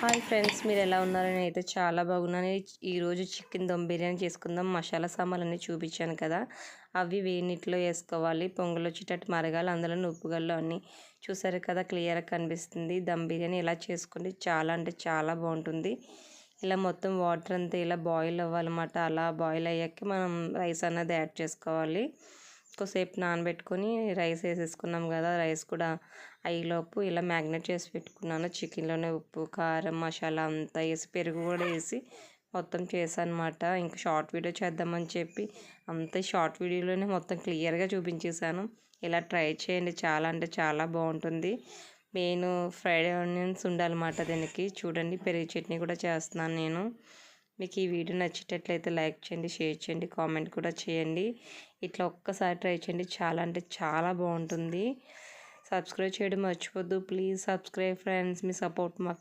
Hi friends, మీరు ఎలా ఉన్నారు? నేనైతే చాలా బాగున్నాను. ఈరోజు చికెన్ దమ్ బిర్యానీ చేసుకుందాం. మసాలా సామాన్లన్నీ చూపించాను కదా, అవి వేడినీటిలో వేసుకోవాలి. పొంగులు వచ్చేటట్టు మరగాలి. అందులో ఉప్పు గల్లు అన్నీ చూసారు కదా, క్లియర్గా కనిపిస్తుంది. దమ్ బిర్యానీ ఇలా చేసుకోండి, చాలా అంటే చాలా బాగుంటుంది. ఇలా మొత్తం వాటర్ అంతా ఇలా బాయిల్ అవ్వాలన్నమాట. అలా బాయిల్ అయ్యాక మనం రైస్ అన్నది యాడ్ చేసుకోవాలి. కొద్దిసేపు నానబెట్టుకొని రైస్ వేసేసుకున్నాం కదా, రైస్ కూడా అయ్యేలోపు ఇలా మ్యాగ్నేట్ చేసి పెట్టుకున్నాను. చికెన్లోనే ఉప్పు కారం మసాలా అంతా వేసి పెరుగు కూడా వేసి మొత్తం చేశాను అనమాట. ఇంకా షార్ట్ వీడియో చేద్దామని చెప్పి అంత షార్ట్ వీడియోలోనే మొత్తం క్లియర్గా చూపించేశాను. ఇలా ట్రై చేయండి, చాలా అంటే చాలా బాగుంటుంది. మెయిన్ ఫ్రైడ్ ఆనియన్స్ ఉండాలన్నమాట దీనికి. చూడండి, పెరుగు చట్నీ కూడా చేస్తున్నాను నేను. మీకు ఈ వీడియో నచ్చేటట్లయితే లైక్ చేయండి, షేర్ చేయండి, కామెంట్ కూడా చేయండి. ఇట్లా ఒక్కసారి ట్రై చేయండి, చాలా అంటే చాలా బాగుంటుంది. సబ్స్క్రైబ్ చేయడం మర్చిపోద్దు. ప్లీజ్ సబ్స్క్రైబ్ ఫ్రెండ్స్, మీ సపోర్ట్ మాకు